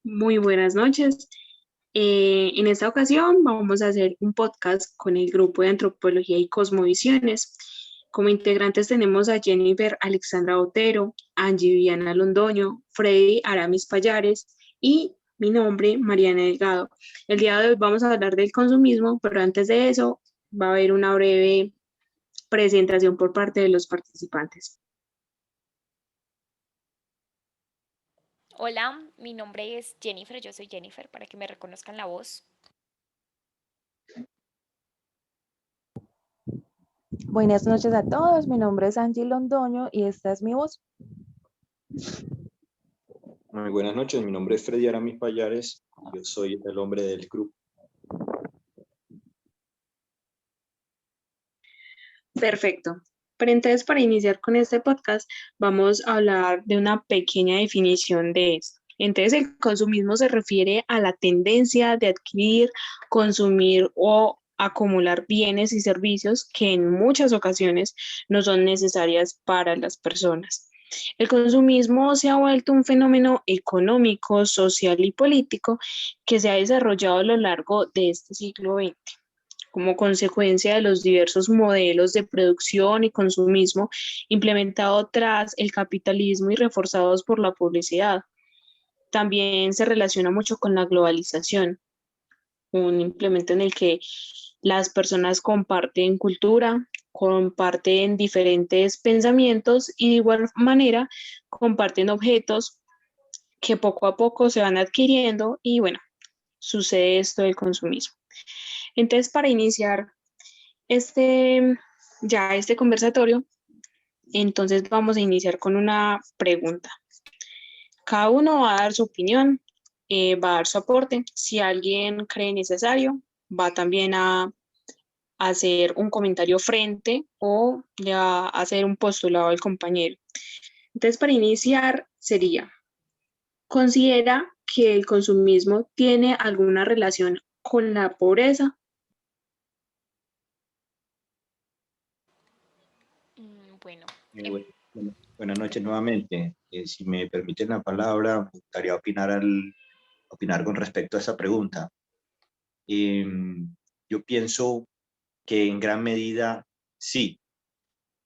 Muy buenas noches. En esta ocasión vamos a hacer un podcast con el grupo de Antropología y Cosmovisiones. Como integrantes tenemos a Jennifer Alexandra Otero, Angie Viviana Londoño, Freddy Aramis Payares y mi nombre, Mariana Delgado. El día de hoy vamos a hablar del consumismo, pero antes de eso va a haber una breve presentación por parte de los participantes. Hola, mi nombre es Jennifer, yo soy Jennifer para que me reconozcan la voz. Buenas noches a todos, mi nombre es Angie Londoño y esta es mi voz. Muy buenas noches, mi nombre es Freddy Aramis Payares, yo soy el hombre del grupo. Perfecto. Pero entonces, para iniciar con este podcast, vamos a hablar de una pequeña definición de esto. Entonces, el consumismo se refiere a la tendencia de adquirir, consumir o acumular bienes y servicios que en muchas ocasiones no son necesarias para las personas. El consumismo se ha vuelto un fenómeno económico, social y político que se ha desarrollado a lo largo de este siglo XX como consecuencia de los diversos modelos de producción y consumismo implementados tras el capitalismo y reforzados por la publicidad. También se relaciona mucho con la globalización, un implemento en el que las personas comparten cultura, comparten diferentes pensamientos y de igual manera comparten objetos que poco a poco se van adquiriendo y bueno, sucede esto del consumismo. Entonces, para iniciar este, este conversatorio, entonces vamos a iniciar con una pregunta. Cada uno va a dar su opinión, va a dar su aporte. Si alguien cree necesario, va también a hacer un comentario frente o le va a hacer un postulado al compañero. Entonces, para iniciar, sería, ¿considera que el consumismo tiene alguna relación con la pobreza? Bueno, Eh, em, bueno, Buenas noches nuevamente. Si me permiten la palabra, me gustaría opinar con respecto a esa pregunta. Eh, yo pienso que en gran medida sí.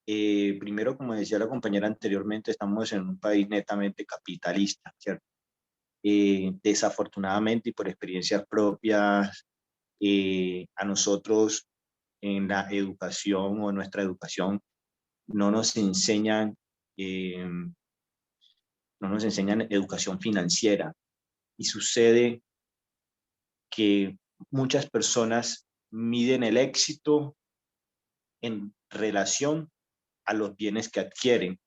Primero, como decía la compañera anteriormente, estamos en un país netamente capitalista, ¿cierto? Desafortunadamente y por experiencias propias, a nosotros en la educación o en nuestra educación no nos enseñan, eh, no nos enseñan educación financiera y sucede que muchas personas miden el éxito en relación a los bienes que adquieren.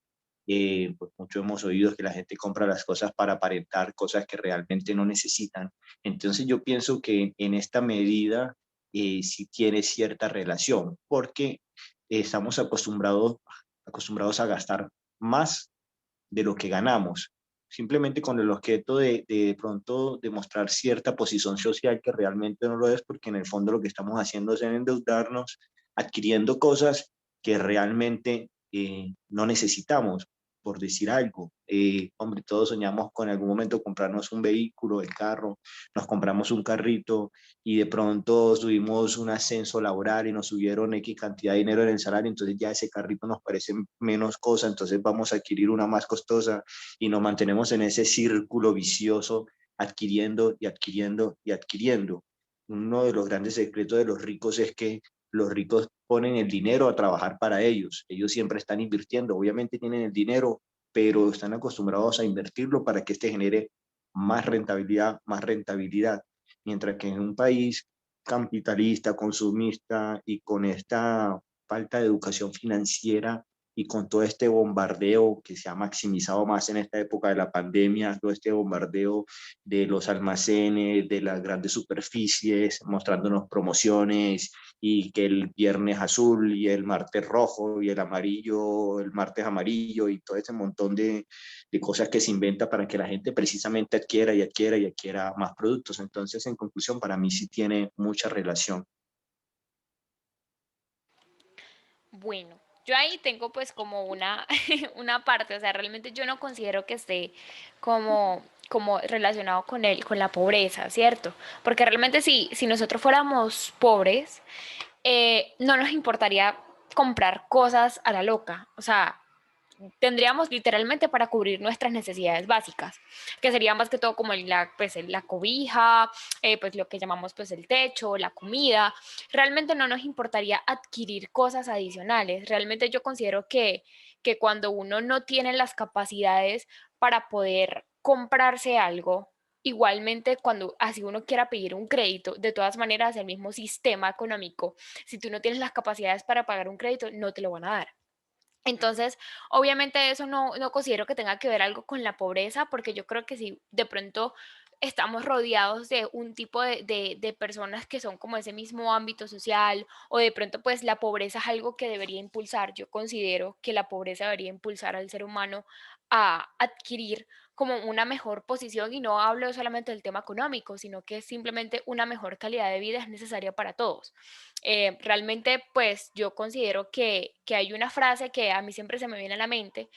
Pues mucho hemos oído que la gente compra las cosas para aparentar cosas que realmente no necesitan. Entonces yo pienso que en esta medida sí tiene cierta relación, porque estamos acostumbrados a gastar más de lo que ganamos, simplemente con el objeto de pronto demostrar cierta posición social que realmente no lo es, porque en el fondo lo que estamos haciendo es endeudarnos, adquiriendo cosas que realmente no necesitamos, por decir algo. Hombre, todos soñamos con en algún momento comprarnos un vehículo, el carro, nos compramos un carrito y de pronto tuvimos un ascenso laboral y nos subieron X cantidad de dinero en el salario, entonces ya ese carrito nos parece menos cosa, entonces vamos a adquirir una más costosa y nos mantenemos en ese círculo vicioso adquiriendo y adquiriendo y adquiriendo. Uno de los grandes secretos de los ricos es que los ricos ponen el dinero a trabajar para ellos. Ellos siempre están invirtiendo. Obviamente tienen el dinero, pero están acostumbrados a invertirlo para que este genere más rentabilidad, más rentabilidad. Mientras que en un país capitalista, consumista y con esta falta de educación financiera y con todo este bombardeo que se ha maximizado más en esta época de la pandemia, todo este bombardeo de los almacenes, de las grandes superficies, mostrándonos promociones y que el viernes azul y el martes rojo y el amarillo, el martes amarillo y todo ese montón de cosas que se inventa para que la gente precisamente adquiera y adquiera y adquiera más productos. Entonces, en conclusión, para mí sí tiene mucha relación. bueno, yo ahí tengo pues como una, una parte, o sea, realmente yo no considero que esté como relacionado con la pobreza, ¿cierto? Porque realmente si nosotros fuéramos pobres, no nos importaría comprar cosas a la loca, o sea, tendríamos literalmente para cubrir nuestras necesidades básicas, que serían más que todo como la cobija, pues lo que llamamos pues el techo, la comida. Realmente no nos importaría adquirir cosas adicionales. Realmente yo considero que cuando uno no tiene las capacidades para poder comprarse algo, igualmente cuando así uno quiera pedir un crédito, de todas maneras el mismo sistema económico, si tú no tienes las capacidades para pagar un crédito, no te lo van a dar. Entonces, obviamente eso no considero que tenga que ver algo con la pobreza, porque yo creo que si de pronto estamos rodeados de un tipo de personas que son como ese mismo ámbito social, o de pronto pues la pobreza es algo que debería impulsar. Yo considero que la pobreza debería impulsar al ser humano a adquirir como una mejor posición, y no hablo solamente del tema económico, sino que simplemente una mejor calidad de vida es necesaria para todos. Realmente, pues yo considero que hay una frase que a mí siempre se me viene a la mente,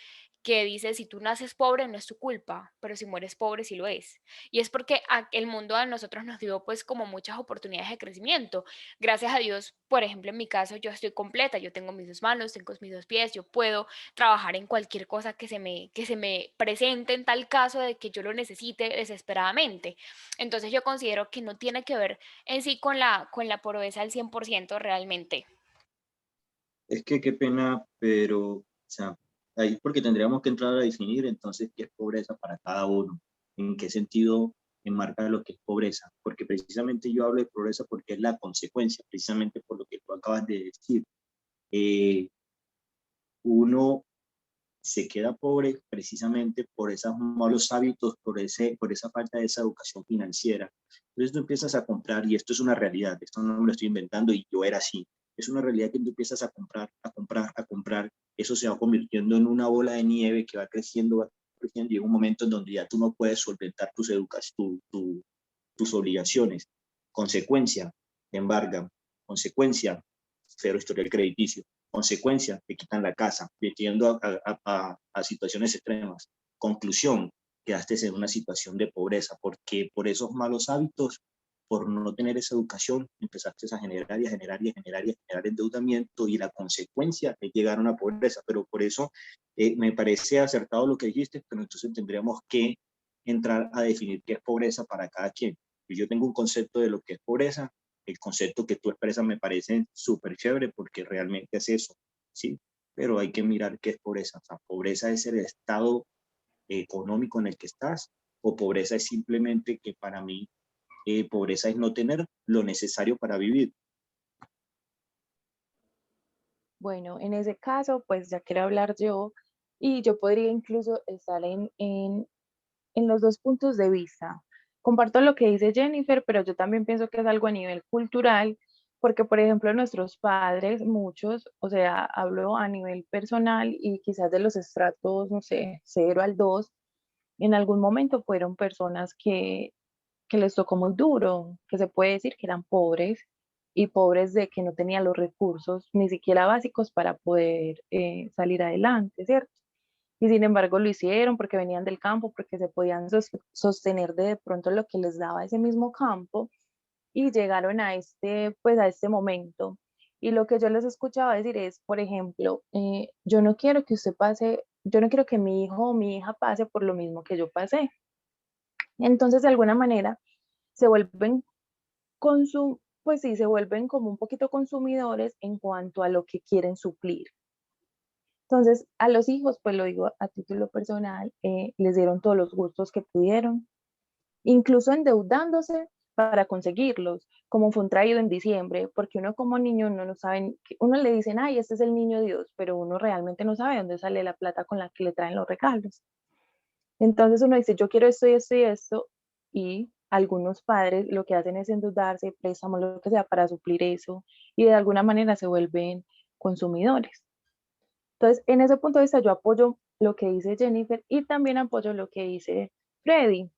que dice, si tú naces pobre no es tu culpa, pero si mueres pobre sí lo es. Y es porque el mundo a nosotros nos dio pues como muchas oportunidades de crecimiento. Gracias a Dios, por ejemplo, en mi caso yo estoy completa, yo tengo mis dos manos, tengo mis dos pies, yo puedo trabajar en cualquier cosa que se me presente en tal caso de que yo lo necesite desesperadamente. Entonces yo considero que no tiene que ver en sí con la pobreza al 100% realmente. Es que qué pena, pero, o sea, ahí porque tendríamos que entrar a definir entonces qué es pobreza para cada uno, en qué sentido enmarca lo que es pobreza, porque precisamente yo hablo de pobreza porque es la consecuencia, precisamente por lo que tú acabas de decir. Eh, Uno se queda pobre precisamente por esos malos hábitos, por esa falta de esa educación financiera. Entonces tú empiezas a comprar, y esto es una realidad, esto no me lo estoy inventando y yo era así. Es una realidad que tú empiezas a comprar, a comprar, a comprar. Eso se va convirtiendo en una bola de nieve que va creciendo, y llega un momento en donde ya tú no puedes solventar tus obligaciones. Consecuencia, te embargan. Consecuencia, cero historial crediticio. Consecuencia, te quitan la casa, metiendo a situaciones extremas. Conclusión, quedaste en una situación de pobreza, porque por esos malos hábitos, por no tener esa educación, empezaste a generar y a generar y a generar y a generar endeudamiento, y la consecuencia es llegar a una pobreza. Pero por eso me parece acertado lo que dijiste, pero entonces tendríamos que entrar a definir qué es pobreza para cada quien. Y yo tengo un concepto de lo que es pobreza. El concepto que tú expresas me parece súper chévere porque realmente es eso, ¿sí? Pero hay que mirar qué es pobreza. O sea, pobreza es el estado económico en el que estás, o pobreza es simplemente que para mí pobreza es no tener lo necesario para vivir. Bueno, en ese caso, pues ya quiero hablar yo y yo podría incluso estar en los dos puntos de vista. Comparto lo que dice Jennifer, pero yo también pienso que es algo a nivel cultural, porque por ejemplo nuestros padres, muchos, o sea, hablo a nivel personal y quizás de los estratos, no sé, 0 al 2, en algún momento fueron personas que les tocó muy duro, que se puede decir que eran pobres y pobres de que no tenían los recursos ni siquiera básicos para poder salir adelante, ¿cierto? Y sin embargo lo hicieron porque venían del campo, porque se podían sostener de pronto lo que les daba ese mismo campo, y llegaron a pues a este momento. Y lo que yo les escuchaba decir es, por ejemplo, yo no quiero que usted pase, yo no quiero que mi hijo o mi hija pase por lo mismo que yo pasé. Entonces, de alguna manera, se vuelven pues sí, se vuelven como un poquito consumidores en cuanto a lo que quieren suplir. Entonces, a los hijos, pues lo digo a título personal, les dieron todos los gustos que pudieron, incluso endeudándose para conseguirlos, como fue un traído en diciembre, porque uno como niño no sabe, uno le dicen, ay, este es el niño Dios, pero uno realmente no sabe dónde sale la plata con la que le traen los regalos. Entonces uno dice, yo quiero esto y esto y esto, y algunos padres lo que hacen es endeudarse, préstamos, lo que sea, para suplir eso, y de alguna manera se vuelven consumidores. Entonces, en ese punto de vista, yo apoyo lo que dice Jennifer y también apoyo lo que dice Freddy,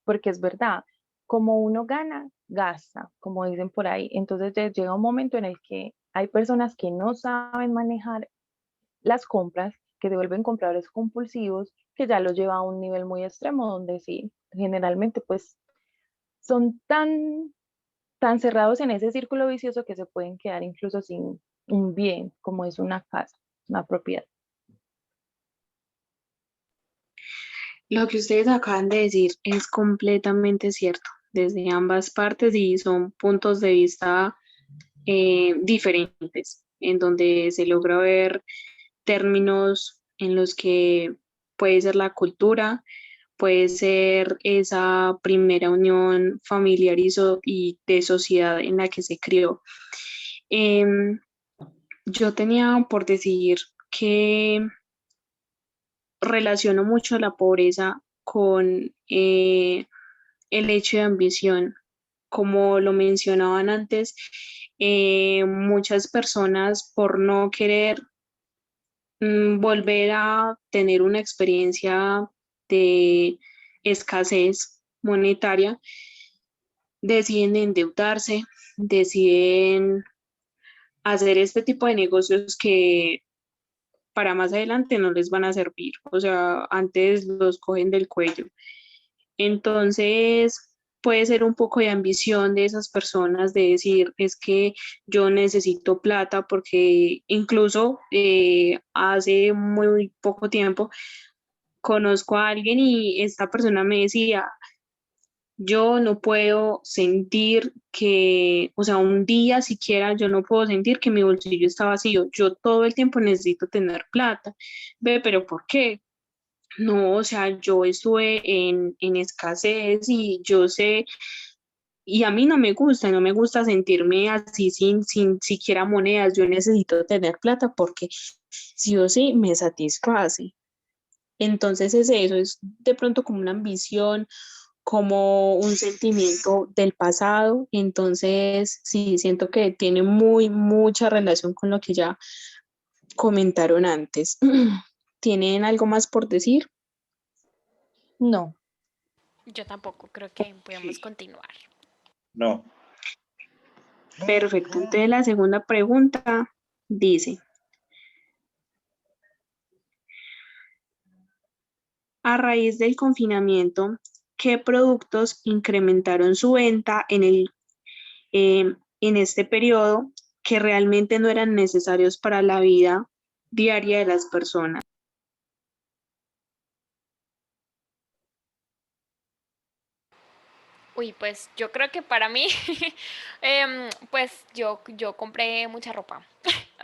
porque es verdad, como uno gana, gasta, como dicen por ahí. Entonces llega un momento en el que hay personas que no saben manejar las compras, que se vuelven compradores compulsivos, que ya los lleva a un nivel muy extremo, donde sí, generalmente pues son tan cerrados en ese círculo vicioso que se pueden quedar incluso sin un bien, como es una casa, una propiedad. Lo que ustedes acaban de decir es completamente cierto desde ambas partes y son puntos de vista diferentes, en donde se logra ver términos en los que puede ser la cultura, puede ser esa primera unión familiar y de sociedad en la que se crió. Em, yo tenía por decir que relaciono mucho la pobreza con el hecho de ambición. Como lo mencionaban antes, muchas personas por no querer volver a tener una experiencia de escasez monetaria, deciden endeudarse, deciden hacer este tipo de negocios que para más adelante no les van a servir, o sea, antes los cogen del cuello. Entonces, puede ser un poco de ambición de esas personas de decir, es que yo necesito plata porque incluso hace muy poco tiempo conozco a alguien y esta persona me decía, yo no puedo sentir que, o sea, un día siquiera yo no puedo sentir que mi bolsillo está vacío. Yo todo el tiempo necesito tener plata. Ve, pero ¿por qué? No, o sea, yo estuve en escasez y yo sé, y a mí no me gusta sentirme así sin siquiera monedas. Yo necesito tener plata porque sí o sí me satisface. Entonces es eso, es de pronto como una ambición, como un sentimiento del pasado. Entonces sí, siento que tiene mucha relación con lo que ya comentaron antes. ¿Tienen algo más por decir? No, Yo tampoco creo que podemos Sí. continuar. No. Perfecto. Entonces la segunda pregunta dice, a raíz del confinamiento, ¿qué productos incrementaron su venta en este periodo que realmente no eran necesarios para la vida diaria de las personas? Uy, pues yo creo que para mí, pues yo compré mucha ropa.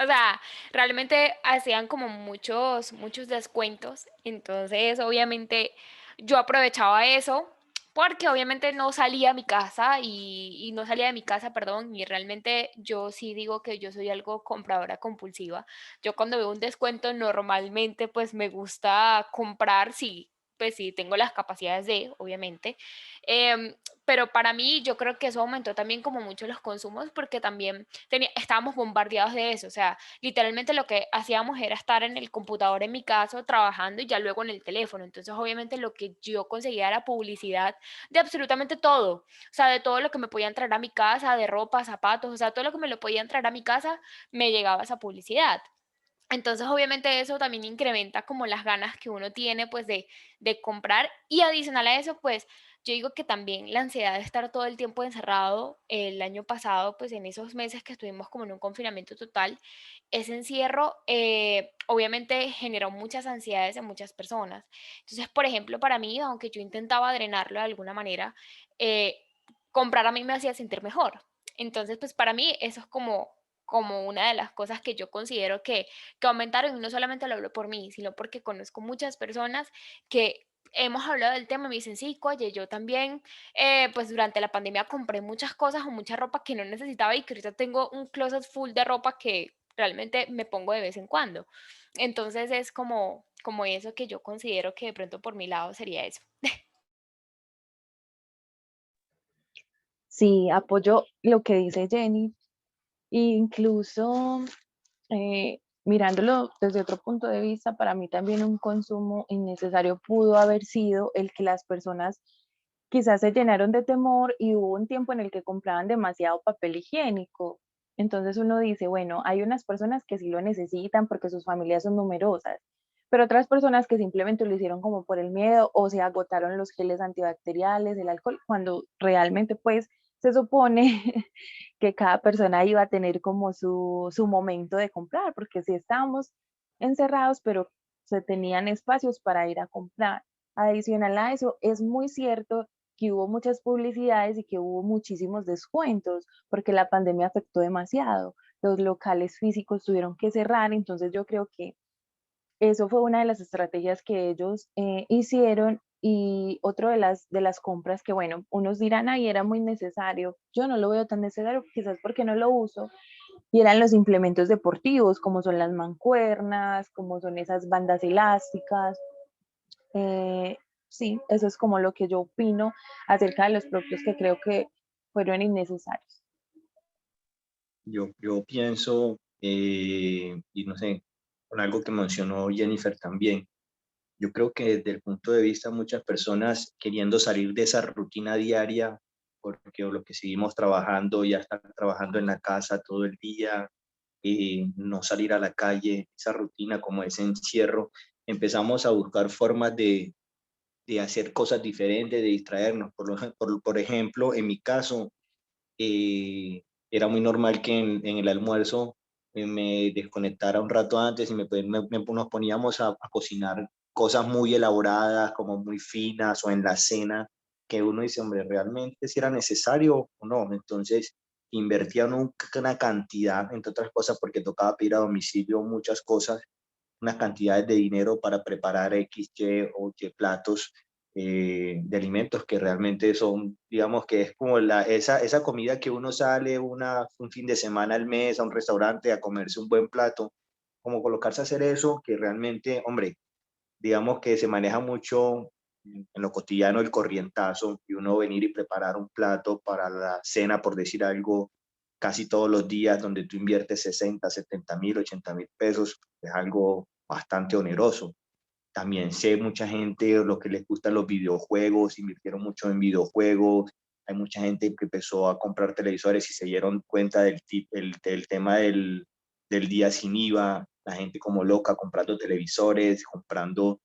O sea, realmente hacían como muchos descuentos. Entonces, obviamente, yo aprovechaba eso porque obviamente no salía a mi casa y no salía de mi casa, perdón, y realmente yo sí digo que yo soy algo compradora compulsiva. Yo cuando veo un descuento normalmente pues me gusta comprar, sí, pues sí, tengo las capacidades de, obviamente. Em, pero para mí yo creo que eso aumentó también como mucho los consumos porque también estábamos bombardeados de eso, o sea, literalmente lo que hacíamos era estar en el computador en mi caso trabajando y ya luego en el teléfono, entonces obviamente lo que yo conseguía era publicidad de absolutamente todo, o sea, de todo lo que me podía entrar a mi casa, de ropa, zapatos, o sea, todo lo que me lo podía entrar a mi casa, me llegaba esa publicidad. Entonces, obviamente eso también incrementa como las ganas que uno tiene pues de comprar y adicional a eso pues yo digo que también la ansiedad de estar todo el tiempo encerrado el año pasado pues en esos meses que estuvimos como en un confinamiento total, ese encierro obviamente generó muchas ansiedades en muchas personas. Entonces, por ejemplo, para mí, aunque yo intentaba drenarlo de alguna manera, eh, comprar a mí me hacía sentir mejor. Entonces, pues para mí eso es como una de las cosas que yo considero que aumentaron, y no solamente lo hablo por mí, sino porque conozco muchas personas que hemos hablado del tema y me dicen, sí, oye, yo también, pues durante la pandemia compré muchas cosas o mucha ropa que no necesitaba y que ahorita tengo un closet full de ropa que realmente me pongo de vez en cuando. Entonces es como eso que yo considero que de pronto por mi lado sería eso. sí, apoyo lo que dice Jenny, e incluso mirándolo desde otro punto de vista, para mí también un consumo innecesario pudo haber sido el que las personas quizás se llenaron de temor y hubo un tiempo en el que compraban demasiado papel higiénico. Entonces uno dice, bueno, hay unas personas que sí lo necesitan porque sus familias son numerosas, pero otras personas que simplemente lo hicieron como por el miedo o se agotaron los geles antibacteriales, el alcohol, cuando realmente pues se supone que cada persona iba a tener como su momento de comprar, porque sí estábamos encerrados, pero se tenían espacios para ir a comprar. Adicional a eso, es muy cierto que hubo muchas publicidades y que hubo muchísimos descuentos, porque la pandemia afectó demasiado. Los locales físicos tuvieron que cerrar, entonces yo creo que eso fue una de las estrategias que ellos hicieron y otro de las compras que, bueno, unos dirán, ahí era muy necesario. Yo no lo veo tan necesario, quizás porque no lo uso. Y eran los implementos deportivos, como son las mancuernas, como son esas bandas elásticas. Eh, sí, eso es como lo que yo opino acerca de los productos que creo que fueron innecesarios. Yo pienso, y no sé, con algo que mencionó Jennifer también, yo creo que desde el punto de vista de muchas personas queriendo salir de esa rutina diaria, porque lo que seguimos trabajando, ya están trabajando en la casa todo el día, no salir a la calle, esa rutina como ese encierro, empezamos a buscar formas de hacer cosas diferentes, de distraernos. Por ejemplo, en mi caso, era muy normal que en el almuerzo me desconectara un rato antes y nos poníamos a cocinar cosas muy elaboradas, como muy finas, o en la cena, que uno dice, hombre, ¿realmente si era necesario o no? Entonces, invertía una cantidad, entre otras cosas, porque tocaba pedir a domicilio muchas cosas, unas cantidades de dinero para preparar X, Y o Y platos de alimentos que realmente son, digamos que es como esa comida que uno sale un fin de semana al mes a un restaurante a comerse un buen plato, como colocarse a hacer eso, que realmente, hombre, digamos que se maneja mucho en lo cotidiano el corrientazo, y uno venir y preparar un plato para la cena, por decir algo, casi todos los días, donde tú inviertes 60, 70.000, 80.000 pesos, es algo bastante oneroso. También sé mucha gente, lo que les gustan los videojuegos, invirtieron mucho en videojuegos. Hay mucha gente que empezó a comprar televisores y se dieron cuenta del tema del día sin IVA. La gente como loca comprando televisores, comprando,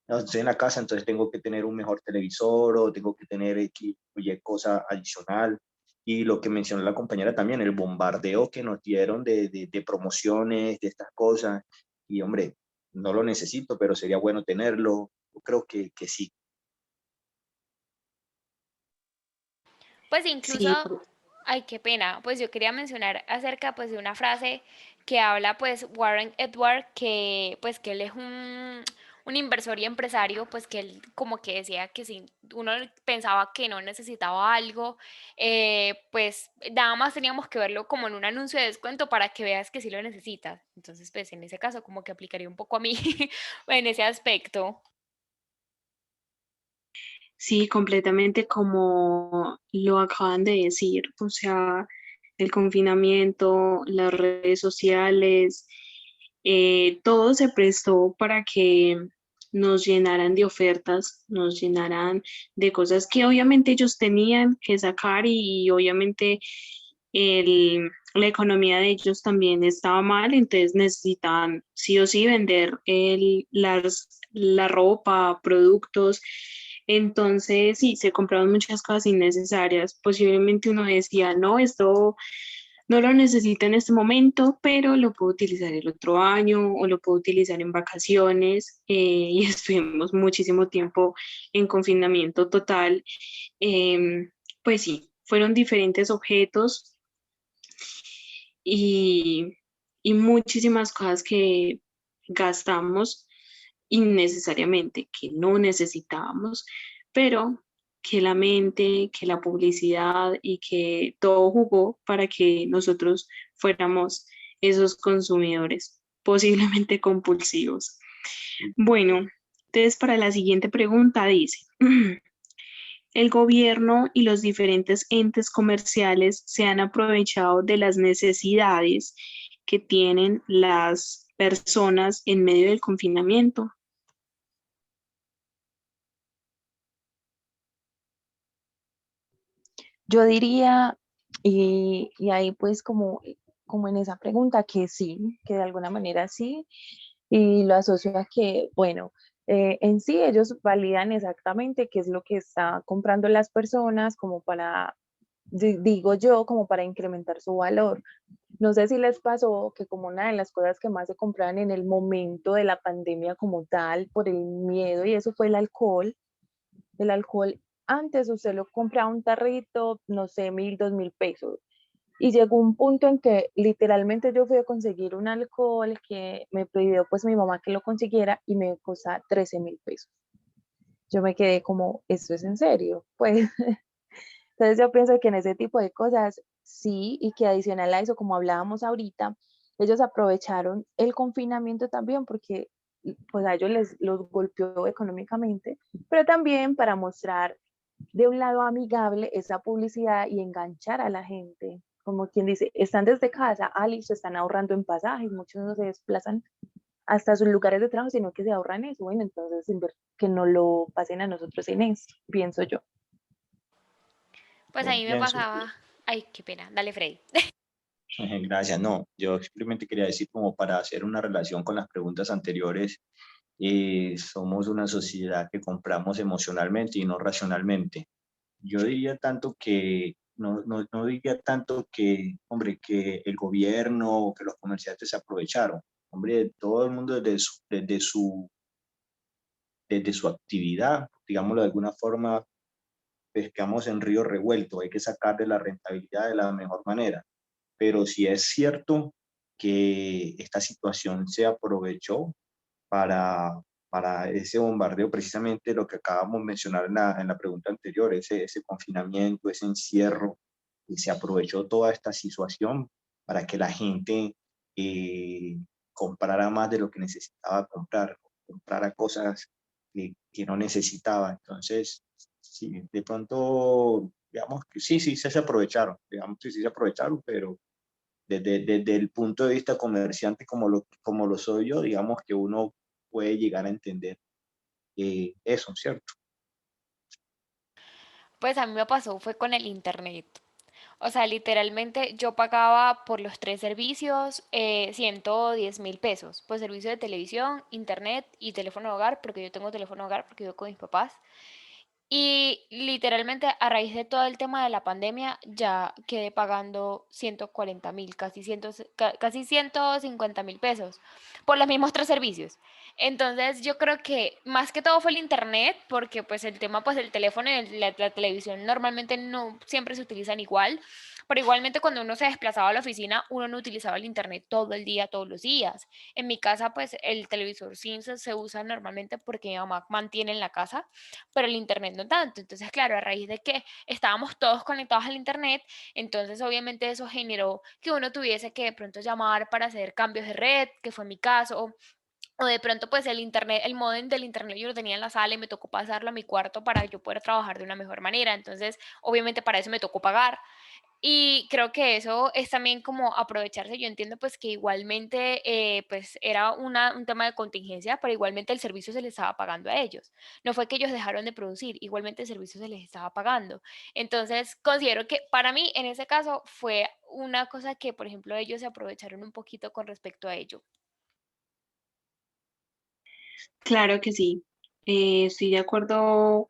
no, estoy en la casa, entonces tengo que tener un mejor televisor o tengo que tener X o Y cosa adicional. Y lo que mencionó la compañera también, el bombardeo que nos dieron de promociones, de estas cosas. Y hombre, no lo necesito, pero sería bueno tenerlo. Yo creo que sí. Pues incluso, Sí, ay, qué pena, pues yo quería mencionar acerca pues de una frase que habla pues Warren Edward, que pues que él es un inversor y empresario, pues que él como que decía que si uno pensaba que no necesitaba algo, pues nada más teníamos que verlo como en un anuncio de descuento para que veas que sí lo necesitas. Entonces pues en ese caso como que aplicaría un poco a mí en ese aspecto. sí, completamente como lo acaban de decir, o sea, el confinamiento, las redes sociales, todo se prestó para que nos llenaran de ofertas, nos llenaran de cosas que obviamente ellos tenían que sacar y obviamente la economía de ellos también estaba mal, entonces necesitaban sí o sí vender la ropa, productos. Entonces, sí, se compraban muchas cosas innecesarias. Posiblemente uno decía, no, esto no lo necesito en este momento, pero lo puedo utilizar el otro año o lo puedo utilizar en vacaciones. Y estuvimos muchísimo tiempo en confinamiento total. Em, pues sí, fueron diferentes objetos y, y muchísimas cosas que gastamos innecesariamente, que no necesitábamos, pero que la mente, que la publicidad y que todo jugó para que nosotros fuéramos esos consumidores posiblemente compulsivos. Bueno, entonces para la siguiente pregunta dice, el gobierno y los diferentes entes comerciales se han aprovechado de las necesidades que tienen las personas en medio del confinamiento. Yo diría, y ahí pues como como en esa pregunta que sí, que de alguna manera sí, y lo asocio a que, bueno, en sí ellos validan exactamente qué es lo que está comprando las personas como para, digo yo, como para incrementar su valor. No sé si les pasó que como una de las cosas que más se compraban en el momento de la pandemia como tal, por el miedo, y eso fue el alcohol. El alcohol, antes usted lo compraba un tarrito, no sé, 1.000, 2.000 pesos. Y llegó un punto en que literalmente yo fui a conseguir un alcohol que me pidió pues mi mamá que lo consiguiera y me costaba 13.000 pesos. Yo me quedé como, ¿esto es en serio? Pues entonces yo pienso que en ese tipo de cosas sí, y que adicional a eso, como hablábamos ahorita, ellos aprovecharon el confinamiento también porque pues a ellos los golpeó económicamente, pero también para mostrar de un lado amigable esa publicidad y enganchar a la gente. Como quien dice, están desde casa, listo, están ahorrando en pasajes, muchos no se desplazan hasta sus lugares de trabajo, sino que se ahorran eso. Bueno, entonces que no lo pasen a nosotros en esto, pienso yo. Pues a Yo mí me pienso que, pasaba, ay, qué pena, dale Freddy. gracias, no, yo simplemente quería decir como para hacer una relación con las preguntas anteriores, somos una sociedad que compramos emocionalmente y no racionalmente. Yo diría tanto que, no diría tanto que, hombre, que el gobierno o que los comerciantes se aprovecharon. Hombre, todo el mundo desde su actividad, digámoslo de alguna forma, pescamos en río revuelto, hay que sacarle la rentabilidad de la mejor manera. Pero si es cierto que esta situación se aprovechó para, para ese bombardeo, precisamente lo que acabamos de mencionar en la pregunta anterior, ese confinamiento, ese encierro, y se aprovechó toda esta situación para que la gente eh, comprara más de lo que necesitaba comprar, comprara cosas que no necesitaba. Entonces, sí, de pronto, digamos que sí, sí, se aprovecharon, digamos que sí se aprovecharon, pero desde el punto de vista comerciante como lo soy yo, digamos que uno puede llegar a entender eso, ¿cierto? Pues a mí me pasó, fue con el internet. O sea, literalmente yo pagaba por los tres servicios 110.000 pesos, pues servicio de televisión, internet y teléfono de hogar, porque yo tengo teléfono de hogar porque vivo con mis papás. Y literalmente a raíz de todo el tema de la pandemia ya quedé pagando 140.000, casi 150.000 pesos por los mismos tres servicios. Entonces yo creo que más que todo fue el internet, porque pues el tema pues el teléfono y la televisión normalmente no siempre se utilizan igual, pero igualmente cuando uno se desplazaba a la oficina uno no utilizaba el internet todo el día, todos los días. En mi casa pues el televisor sí se usa normalmente porque mi mamá mantiene en la casa, pero el internet no tanto. Entonces, claro, a raíz de que estábamos todos conectados al internet, entonces obviamente eso generó que uno tuviese que de pronto llamar para hacer cambios de red, que fue mi caso, o de pronto pues el internet, el modem del internet yo lo tenía en la sala y me tocó pasarlo a mi cuarto para yo poder trabajar de una mejor manera. Entonces, obviamente para eso me tocó pagar. Y creo que eso es también como aprovecharse. Yo entiendo pues que igualmente pues era un tema de contingencia, pero igualmente el servicio se les estaba pagando a ellos. No fue que ellos dejaron de producir, igualmente el servicio se les estaba pagando. Entonces considero que para mí en ese caso fue una cosa que, por ejemplo, ellos se aprovecharon un poquito con respecto a ello. Claro que sí. Estoy de acuerdo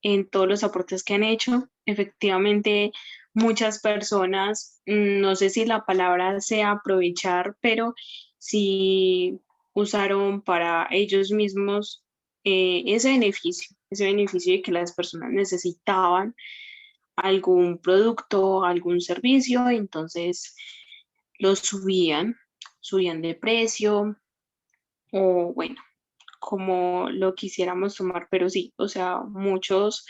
en todos los aportes que han hecho. Efectivamente, muchas personas, no sé si la palabra sea aprovechar, pero sí usaron para ellos mismos ese beneficio de que las personas necesitaban algún producto, algún servicio, entonces lo subían de precio o bueno como lo quisiéramos tomar, pero sí, o sea, muchos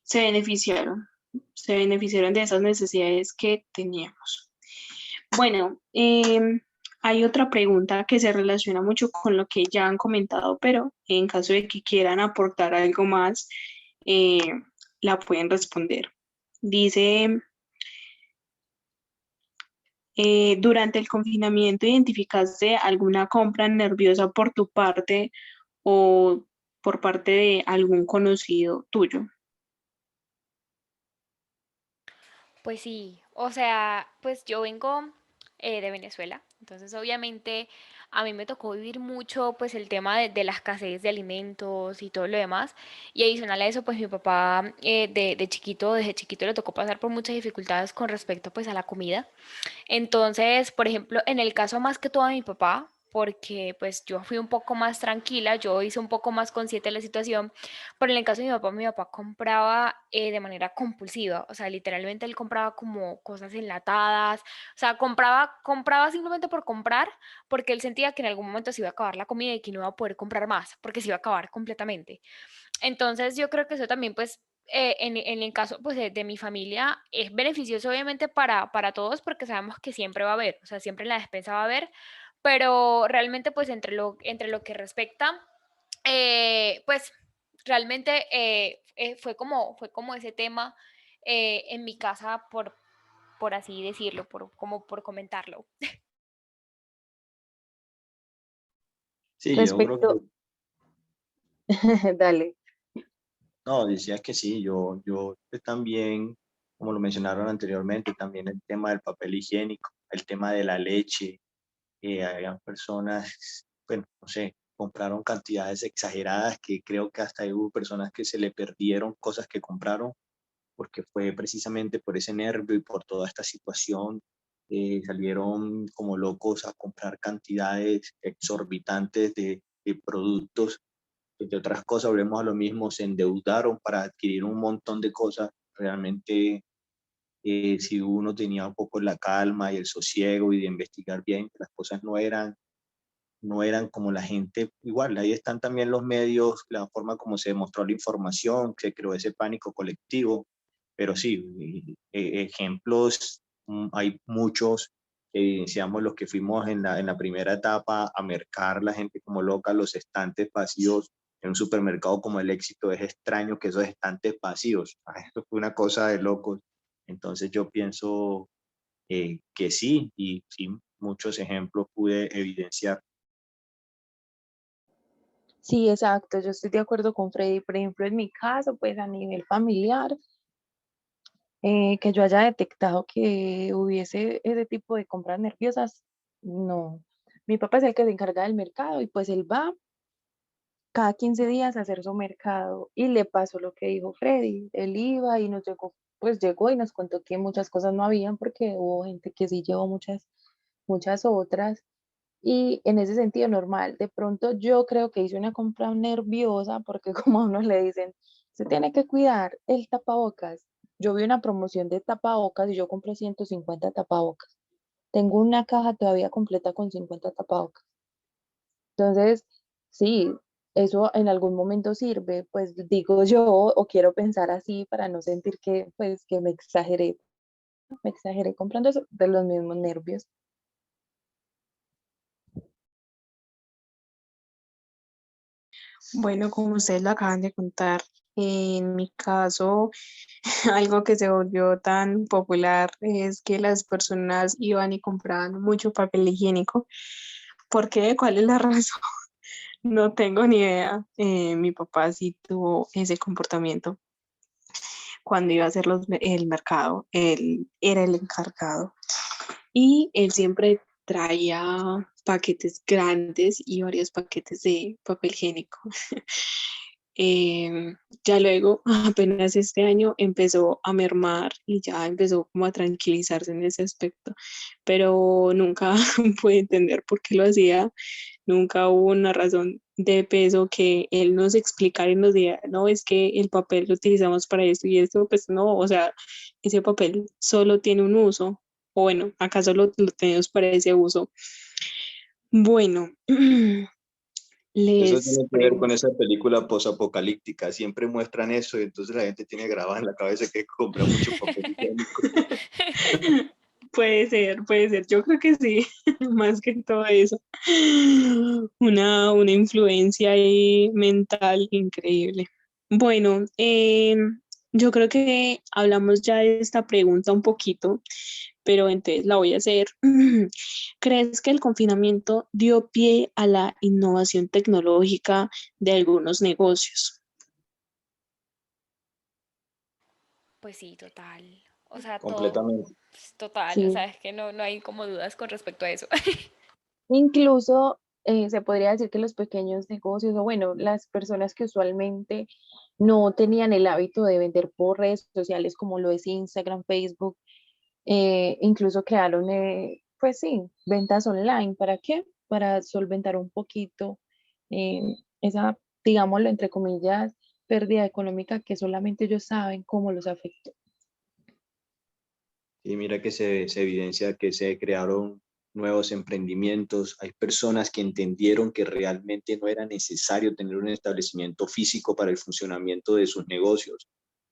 se beneficiaron, se beneficiaron de esas necesidades que teníamos. Bueno, hay otra pregunta que se relaciona mucho con lo que ya han comentado, pero en caso de que quieran aportar algo más, eh, la pueden responder. Dice, durante el confinamiento, ¿identificaste alguna compra nerviosa por tu parte o por parte de algún conocido tuyo? Pues sí, o sea, pues yo vengo de Venezuela. Entonces, obviamente, a mí me tocó vivir mucho pues el tema de la escasez de alimentos y todo lo demás. Y adicional a eso, pues mi papá de chiquito, desde chiquito le tocó pasar por muchas dificultades con respecto pues a la comida. Entonces, por ejemplo, en el caso más que todo de mi papá, porque pues yo fui un poco más tranquila, yo hice un poco más consciente de la situación, pero en el caso de mi papá compraba de manera compulsiva, o sea, literalmente él compraba como cosas enlatadas, o sea, compraba simplemente por comprar, porque él sentía que en algún momento se iba a acabar la comida y que no iba a poder comprar más, porque se iba a acabar completamente. Entonces yo creo que eso también pues en el caso pues de mi familia es beneficioso obviamente para todos porque sabemos que siempre va a haber, o sea, siempre en la despensa va a haber, pero realmente pues entre lo que respecta, pues realmente fue como ese tema en mi casa por así decirlo, como por comentarlo. Sí, yo creo que, Respecto, dale. no, decía que sí, yo también, como lo mencionaron anteriormente, también el tema del papel higiénico, el tema de la leche, habían personas, bueno, no sé, compraron cantidades exageradas que creo que hasta hubo personas que se le perdieron cosas que compraron porque fue precisamente por ese nervio y por toda esta situación, salieron como locos a comprar cantidades exorbitantes de productos. Entre otras cosas, volvemos a lo mismo, se endeudaron para adquirir un montón de cosas. Realmente, si uno tenía un poco la calma y el sosiego y de investigar bien, que las cosas no eran como la gente, igual, ahí están también los medios, la forma como se demostró la información, se creó ese pánico colectivo, pero sí, ejemplos hay muchos, evidenciamos los que fuimos en la primera etapa a mercar la gente como loca, los estantes vacíos en un supermercado como El Éxito, es extraño que esos estantes vacíos, esto fue una cosa de locos, entonces yo pienso que sí, y sí, muchos ejemplos pude evidenciar. Sí, exacto, yo estoy de acuerdo con Freddy. Por ejemplo, en mi caso, pues a nivel familiar, que yo haya detectado que hubiese ese tipo de compras nerviosas, no. Mi papá es el que se encarga del mercado y pues él va cada 15 días a hacer su mercado y le pasó lo que dijo Freddy. Él iba y nos llegó, pues llegó y nos contó que muchas cosas no habían porque hubo gente que sí llevó muchas otras. Y en ese sentido normal, de pronto yo creo que hice una compra nerviosa porque como a uno le dicen, se tiene que cuidar el tapabocas. Yo vi una promoción de tapabocas y yo compré 150 tapabocas. Tengo una caja todavía completa con 50 tapabocas. Entonces, sí, eso en algún momento sirve, pues digo yo, o quiero pensar así para no sentir que, pues, que me exageré comprando eso de los mismos nervios. Bueno, como ustedes lo acaban de contar, en mi caso, algo que se volvió tan popular es que las personas iban y compraban mucho papel higiénico. ¿Por qué? ¿Cuál es la razón? No tengo ni idea. Mi papá sí tuvo ese comportamiento cuando iba a hacer el mercado. Él era el encargado y él siempre traía paquetes grandes y varios paquetes de papel higiénico. Ya luego, apenas este año, empezó a mermar y ya empezó como a tranquilizarse en ese aspecto, pero nunca pude entender por qué lo hacía, nunca hubo una razón de peso que él nos explicara y nos diera, no, es que el papel lo utilizamos para esto y esto, pues no, o sea, ese papel solo tiene un uso, o bueno, acaso lo tenemos para ese uso. Bueno, Eso les tiene que ver con pregunto. esa película posapocalíptica. Siempre muestran eso y entonces la gente tiene grabada en la cabeza que compra mucho papel higiénico. Puede ser, yo creo que sí, más que todo eso. Una influencia ahí mental increíble. Bueno, yo creo que hablamos ya de esta pregunta un poquito, pero entonces la voy a hacer. ¿Crees que el confinamiento dio pie a la innovación tecnológica de algunos negocios? Pues sí, total. O sea, todo. Completamente. Total, o Sí, sea, es que no hay como dudas con respecto a eso. incluso se podría decir que los pequeños negocios, o bueno, las personas que usualmente no tenían el hábito de vender por redes sociales como lo es Instagram, Facebook, incluso crearon, pues sí, ventas online. ¿Para qué? Para solventar un poquito eh, esa, digámoslo, entre comillas, pérdida económica que solamente ellos saben cómo los afectó. Y mira que se evidencia que se crearon nuevos emprendimientos. Hay personas que entendieron que realmente no era necesario tener un establecimiento físico para el funcionamiento de sus negocios.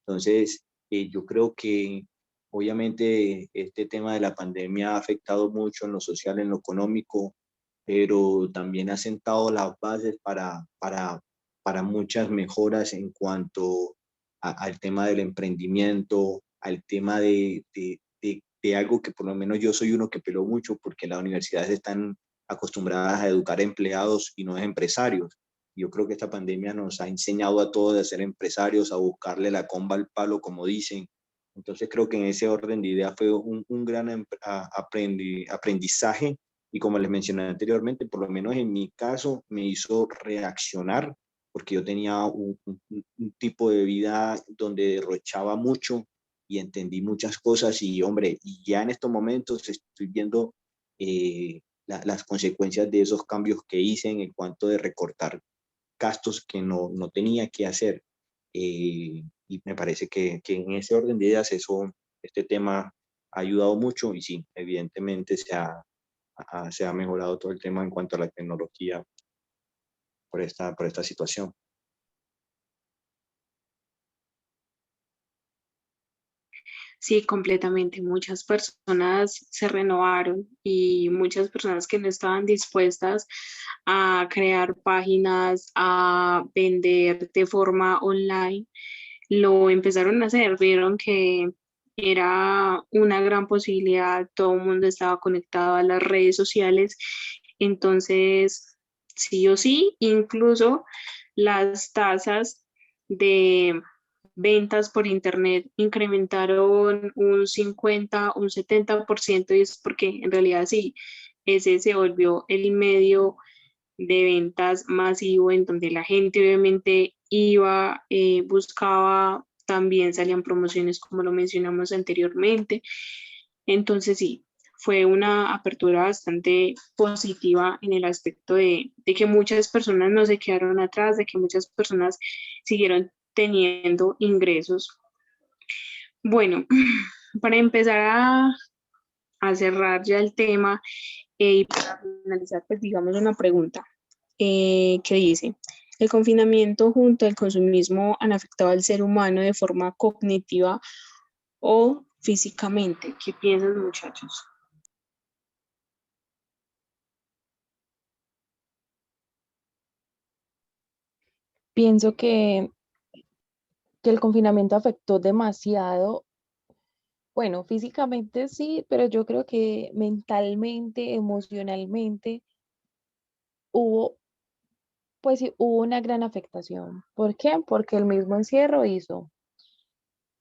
Entonces, yo creo que obviamente este tema de la pandemia ha afectado mucho en lo social, en lo económico, pero también ha sentado las bases para muchas mejoras en cuanto al tema del emprendimiento, al tema de algo que por lo menos yo soy uno que peló mucho porque las universidades están acostumbradas a educar empleados y no empresarios. Yo creo que esta pandemia nos ha enseñado a todos a ser empresarios, a buscarle la comba al palo, como dicen. Entonces creo que en ese orden de ideas fue un gran aprendizaje y como les mencioné anteriormente, por lo menos en mi caso me hizo reaccionar porque yo tenía un tipo de vida donde derrochaba mucho y entendí muchas cosas y hombre, y ya en estos momentos estoy viendo las consecuencias de esos cambios que hice en el cuanto de recortar gastos que no tenía que hacer. Y me parece que en ese orden de ideas este tema ha ayudado mucho y sí, evidentemente se ha mejorado todo el tema en cuanto a la tecnología por esta situación. Sí, completamente. Muchas personas se renovaron y muchas personas que no estaban dispuestas a crear páginas, a vender de forma online, lo empezaron a hacer. Vieron que era una gran posibilidad, todo el mundo estaba conectado a las redes sociales, entonces sí o sí, incluso las tasas de ventas por internet incrementaron un 50, un 70%, y es porque en realidad sí, ese se volvió el medio de ventas masivo en donde la gente obviamente iba, buscaba, también salían promociones como lo mencionamos anteriormente. Entonces sí, fue una apertura bastante positiva en el aspecto de que muchas personas no se quedaron atrás, de que muchas personas siguieron teniendo ingresos. Bueno, para empezar a cerrar ya el tema y para finalizar, pues digamos una pregunta que dice, ¿el confinamiento junto al consumismo han afectado al ser humano de forma cognitiva o físicamente? ¿Qué piensan, muchachos? Pienso que el confinamiento afectó demasiado, bueno, físicamente sí, pero yo creo que mentalmente, emocionalmente, hubo, pues sí, hubo una gran afectación. ¿Por qué? Porque el mismo encierro hizo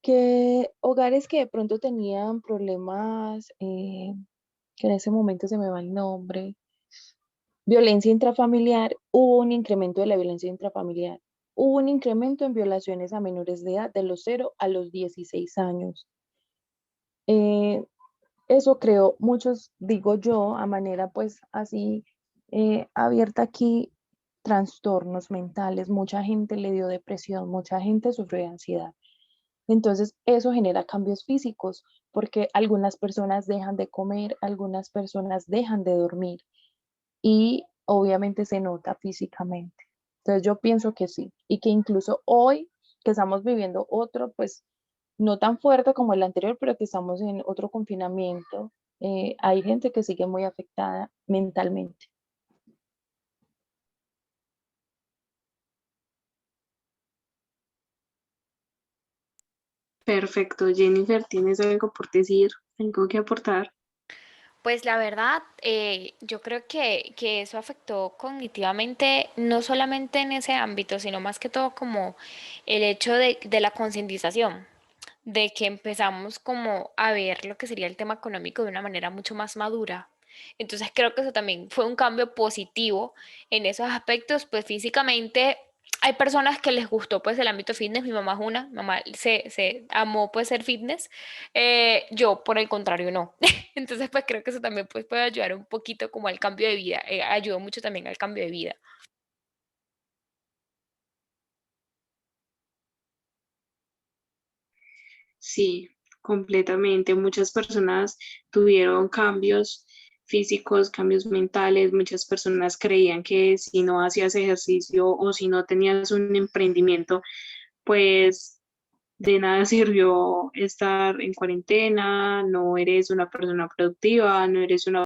que hogares que de pronto tenían problemas, que en ese momento se me va el nombre, violencia intrafamiliar, hubo un incremento de la violencia intrafamiliar, hubo un incremento en violaciones a menores de edad de los 0 a los 16 años. Eh, Eso creó muchos, digo yo, a manera pues así abierta aquí, trastornos mentales, mucha gente le dio depresión, mucha gente sufrió de ansiedad. Entonces, eso genera cambios físicos porque algunas personas dejan de comer, algunas personas dejan de dormir y obviamente se nota físicamente. Entonces, yo pienso que sí y que incluso hoy que estamos viviendo otro, pues no tan fuerte como el anterior, pero que estamos en otro confinamiento, hay gente que sigue muy afectada mentalmente. Perfecto, Jennifer, ¿tienes algo por decir? ¿Algo que aportar? Pues la verdad, yo creo que eso afectó cognitivamente, no solamente en ese ámbito, sino más que todo como el hecho de la concientización. de que empezamos como a ver lo que sería el tema económico de una manera mucho más madura. Entonces creo que eso también fue un cambio positivo en esos aspectos, pues físicamente hay personas que les gustó pues el ámbito fitness, mi mamá es una, mi mamá se amó pues ser fitness, yo por el contrario no. Entonces pues creo que eso también pues puede ayudar un poquito como al cambio de vida, ayudó mucho también al cambio de vida. Sí, completamente. Muchas personas tuvieron cambios físicos, cambios mentales. Muchas personas creían que si no hacías ejercicio o si no tenías un emprendimiento, pues de nada sirvió estar en cuarentena, no eres una persona productiva, no eres una